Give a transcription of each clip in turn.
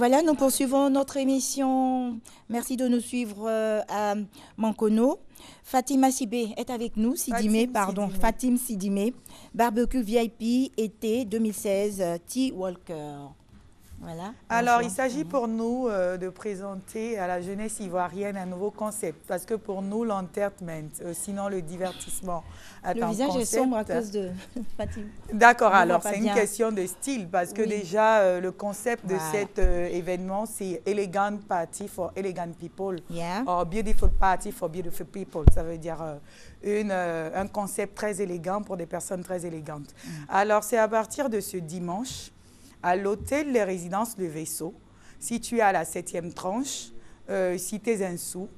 voilà, nous poursuivons notre émission. Merci de nous suivre à Mankono. Fatima Sibé est avec nous, Fatim Sidimé, barbecue VIP été 2016, T. Walker. Voilà. Alors, il s'agit pour nous de présenter à la jeunesse ivoirienne un nouveau concept, parce que pour nous, l'entertainment, sinon le divertissement, le visage est sombre à cause de Fatim. D'accord, alors c'est une question de style, parce que déjà, le concept de cet événement, c'est Elegant Party for Elegant People, or Beautiful Party for Beautiful People. Ça veut dire un concept très élégant pour des personnes très élégantes. Alors, c'est à partir de ce dimanche, à l'hôtel Les Résidences Le Vaisseau, situé à la 7e tranche, cité Zinsou.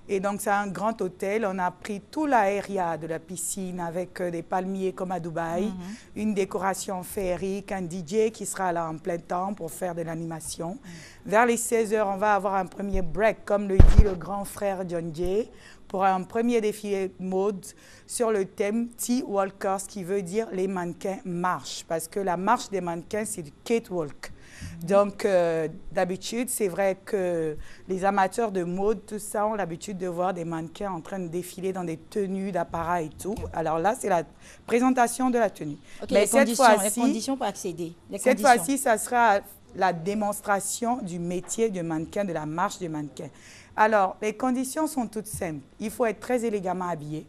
Et donc, c'est un grand hôtel. On a pris tout l'aérien de la piscine avec des palmiers comme à Dubaï, une décoration féerique, un DJ qui sera là en plein temps pour faire de l'animation. Vers les 16 h, on va avoir un premier break, comme le dit le grand frère John Jay, pour un premier défilé mode sur le thème T. Walker, ce qui veut dire les mannequins marchent, parce que la marche des mannequins, c'est du catwalk. Donc, d'habitude, c'est vrai que les amateurs de mode, tout ça, ont l'habitude de voir des mannequins en train de défiler dans des tenues d'apparat et tout. Alors là, c'est la présentation de la tenue. Mais cette fois-ci, les conditions pour accéder. Cette fois-ci, ça sera la démonstration du métier de mannequin, de la marche du mannequin. Alors, les conditions sont toutes simples. Il faut être très élégamment habillé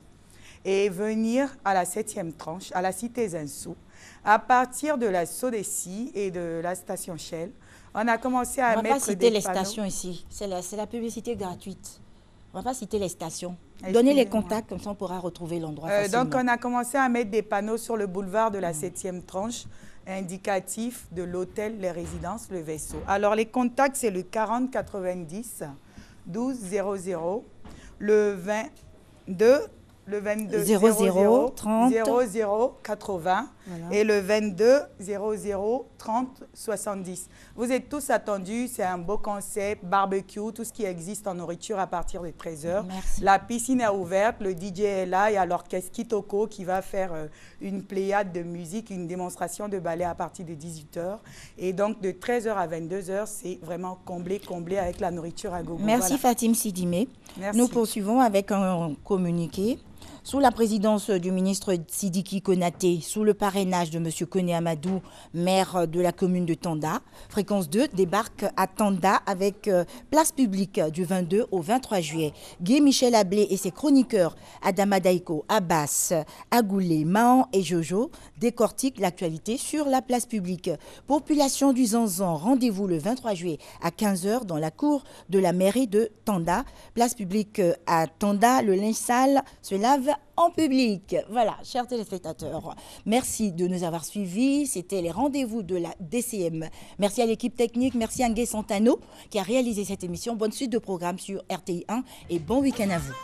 et venir à la 7e tranche, à la cité Zinsou, à partir de la Sodeci et de la station Shell. On a commencé à mettre des panneaux. On ne va pas citer les stations ici. C'est la publicité gratuite. On ne va pas citer les stations. Donnez les contacts, comme ça on pourra retrouver l'endroit facilement. Donc, on a commencé à mettre des panneaux sur le boulevard de la 7e tranche, indicatif de l'hôtel Les Résidences Le Vaisseau. Alors, les contacts, c'est le 40 90 12 00, le 22 00 30 00 80 et le 22 00 30 70. Vous êtes tous attendus, c'est un beau concept, barbecue, tout ce qui existe en nourriture à partir de 13 h. La piscine est ouverte, le DJ est là, il y a l'orchestre Kitoko qui va faire une pléiade de musique, une démonstration de ballet à partir de 18 h. Et donc de 13 h à 22 h, c'est vraiment comblé avec la nourriture à gogo. Merci Fatim Sidimé. Nous poursuivons avec un communiqué. Sous la présidence du ministre Sidiki Konaté, sous le parrainage de M. Koné Amadou, maire de la commune de Tanda, Fréquence 2 débarque à Tanda avec place publique du 22 au 23 juillet. Guy-Michel Ablé et ses chroniqueurs Adama Daiko, Abbas, Agoulé, Mahan et Jojo décortiquent l'actualité sur la place publique. Population du Zanzan, rendez-vous le 23 juillet à 15 h dans la cour de la mairie de Tanda. Place publique à Tanda, le linge sale se lave en public. Voilà, chers téléspectateurs, merci de nous avoir suivis. C'était les rendez-vous de la DCM. Merci à l'équipe technique, merci à Ngué Santano qui a réalisé cette émission. Bonne suite de programme sur RTI 1 et bon week-end à vous.